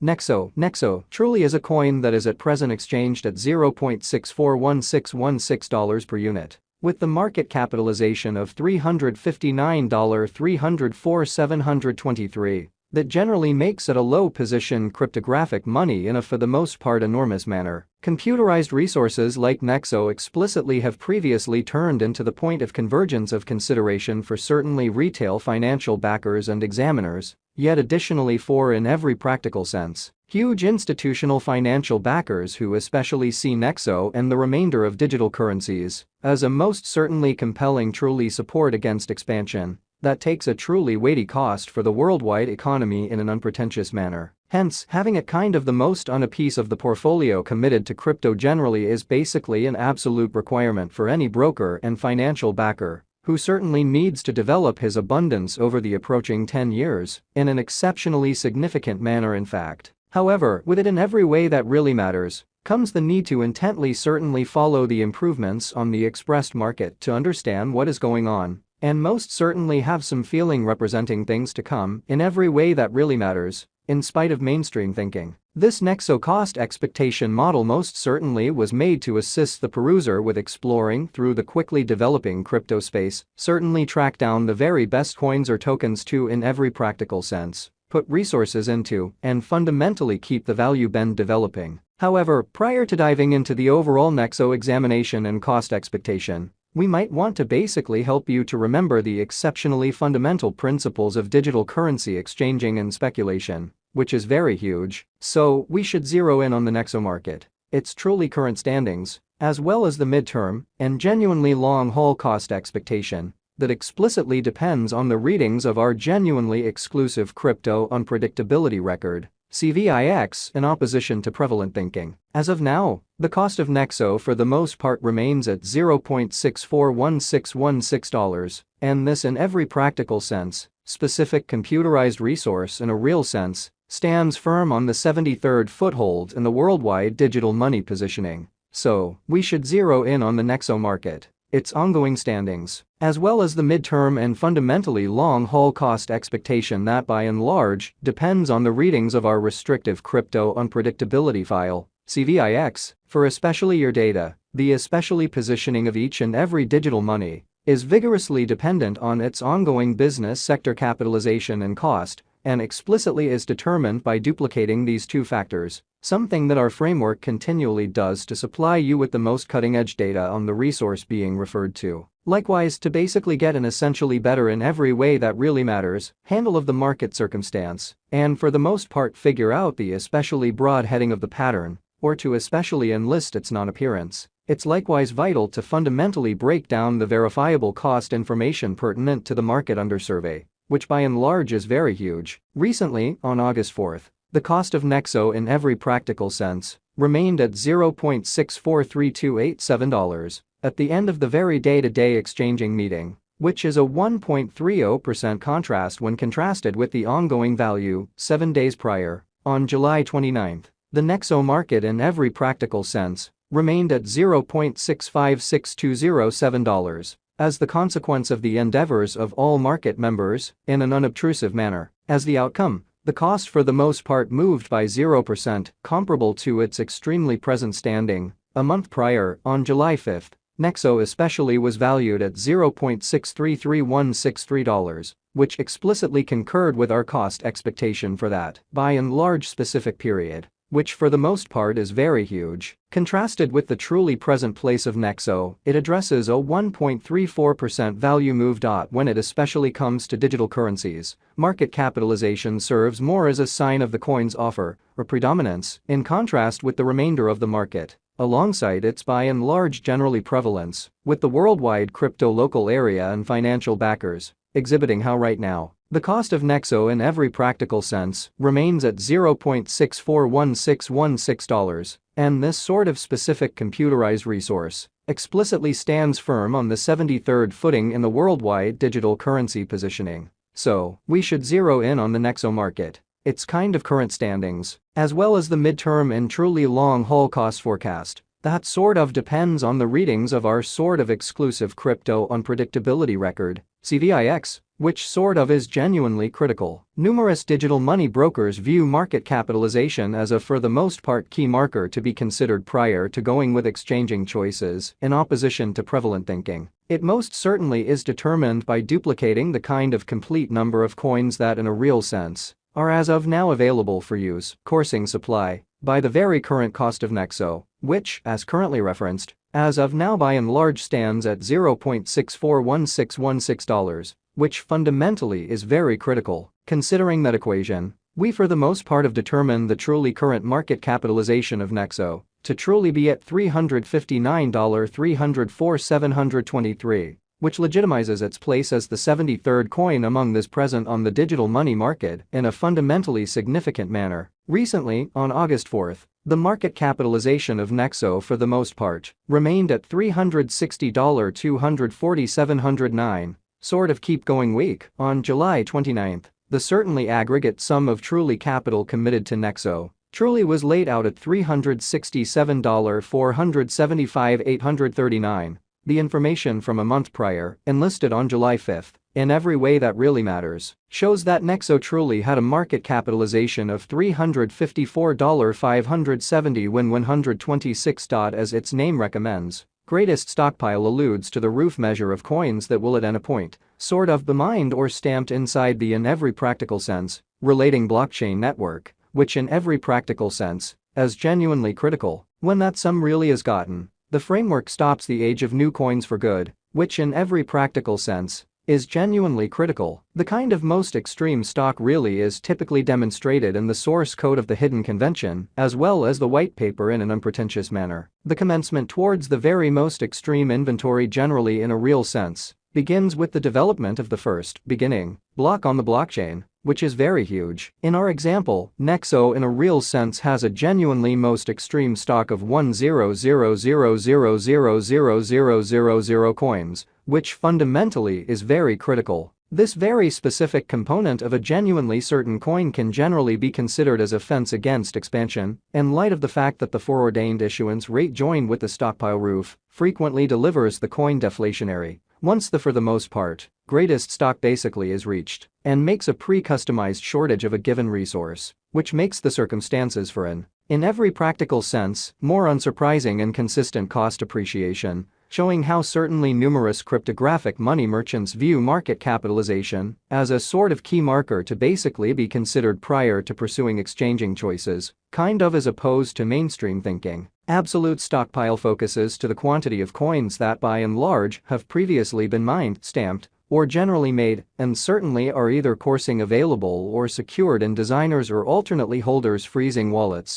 Nexo truly is a coin that is at present exchanged at $0.641616 per unit. With the market capitalization of $359,304,723, that generally makes it a low-position cryptographic money in a for the most part enormous manner. Computerized resources like Nexo explicitly have previously turned into the point of convergence of consideration for certainly retail financial backers and examiners, yet additionally for in every practical sense, huge institutional financial backers who especially see Nexo and the remainder of digital currencies as a most certainly compelling truly support against expansion that takes a truly weighty cost for the worldwide economy in an unpretentious manner. Hence, having it kind of the most on a piece of the portfolio committed to crypto generally is basically an absolute requirement for any broker and financial backer who certainly needs to develop his abundance over the approaching 10 years in an exceptionally significant manner in fact. However, with it in every way that really matters comes the need to intently certainly follow the improvements on the expressed market to understand what is going on, and most certainly have some feeling representing things to come in every way that really matters, in spite of mainstream thinking. This Nexo cost expectation model most certainly was made to assist the peruser with exploring through the quickly developing crypto space, certainly track down the very best coins or tokens to in every practical sense, put resources into, and fundamentally keep the value bend developing. However, prior to diving into the overall Nexo examination and cost expectation, we might want to basically help you to remember the exceptionally fundamental principles of digital currency exchanging and speculation, which is very huge, so we should zero in on the Nexo market, its truly current standings, as well as the midterm and genuinely long-haul cost expectation that explicitly depends on the readings of our genuinely exclusive crypto unpredictability record, CVIX, in opposition to prevalent thinking. As of now, the cost of Nexo for the most part remains at $0.641616, and this in every practical sense, specific computerized resource in a real sense, stands firm on the 73rd foothold in the worldwide digital money positioning. So, we should zero in on the Nexo market, its ongoing standings, as well as the midterm and fundamentally long-haul cost expectation that by and large depends on the readings of our restrictive crypto unpredictability file, CVIX, for especially your data. The especially positioning of each and every digital money is vigorously dependent on its ongoing business sector capitalization and cost, and explicitly is determined by duplicating these two factors, something that our framework continually does to supply you with the most cutting-edge data on the resource being referred to. Likewise, to basically get an essentially better in every way that really matters handle of the market circumstance, and for the most part figure out the especially broad heading of the pattern, or to especially enlist its non-appearance. It's likewise vital to fundamentally break down the verifiable cost information pertinent to the market under survey, which by and large is very huge. Recently, on August 4th, the cost of Nexo in every practical sense remained at $0.643287 at the end of the very day-to-day exchanging meeting, which is a 1.30% contrast when contrasted with the ongoing value 7 days prior, on July 29th. The Nexo market in every practical sense remained at $0.656207 as the consequence of the endeavors of all market members in an unobtrusive manner. As the outcome, the cost for the most part moved by 0%, comparable to its extremely present standing a month prior, on July 5th. Nexo especially was valued at $0.633163, which explicitly concurred with our cost expectation for that by and large specific period, which for the most part is very huge. Contrasted with the truly present place of Nexo, it addresses a 1.34% value move. When it especially comes to digital currencies, market capitalization serves more as a sign of the coin's offer or predominance in contrast with the remainder of the market, alongside its by and large generally prevalence, with the worldwide crypto local area and financial backers exhibiting how right now the cost of Nexo in every practical sense remains at $0.641616, and this sort of specific computerized resource explicitly stands firm on the 73rd footing in the worldwide digital currency positioning. So, we should zero in on the Nexo market, its kind of current standings, as well as the midterm and truly long-haul cost forecast. That sort of depends on the readings of our sort of exclusive crypto unpredictability record, CVIX, which sort of is genuinely critical. Numerous digital money brokers view market capitalization as a for the most part key marker to be considered prior to going with exchanging choices, in opposition to prevalent thinking. It most certainly is determined by duplicating the kind of complete number of coins that in a real sense are as of now available for use, coursing supply, by the very current cost of Nexo, which, as currently referenced, as of now by and large stands at $0.641616, which fundamentally is very critical. Considering that equation, we for the most part have determined the truly current market capitalization of Nexo to truly be at $359,304,723, which legitimizes its place as the 73rd coin among this present on the digital money market in a fundamentally significant manner. Recently, on August 4, the market capitalization of Nexo for the most part remained at $360,247,909. Sort of keep going weak. On July 29, the certainly aggregate sum of truly capital committed to Nexo truly was laid out at $367,475,839. The information from a month prior, enlisted on July 5, in every way that really matters, shows that Nexo truly had a market capitalization of $354,570 when 126. As its name recommends, greatest stockpile alludes to the roof measure of coins that will at any point sort of be mined or stamped inside the in every practical sense relating blockchain network, which in every practical sense is genuinely critical. When that sum really is gotten, the framework stops the age of new coins for good, which in every practical sense is genuinely critical. The kind of most extreme stock really is typically demonstrated in the source code of the hidden convention as well as the white paper in an unpretentious manner. The commencement towards the very most extreme inventory generally in a real sense begins with the development of the first beginning block on the blockchain, which is very huge. In our example, Nexo in a real sense has a genuinely most extreme stock of 100,000,000,000 coins, which fundamentally is very critical. This very specific component of a genuinely certain coin can generally be considered as a fence against expansion, in light of the fact that the foreordained issuance rate joined with the stockpile roof frequently delivers the coin deflationary. Once the for the most part greatest stock basically is reached and makes a pre-customized shortage of a given resource, which makes the circumstances for an, in every practical sense, more unsurprising and consistent cost appreciation, showing how certainly numerous cryptographic money merchants view market capitalization as a sort of key marker to basically be considered prior to pursuing exchanging choices, kind of as opposed to mainstream thinking. Absolute stockpile focuses to the quantity of coins that by and large have previously been mined, stamped, or generally made, and certainly are either coursing available or secured in designers or alternately holders' freezing wallets.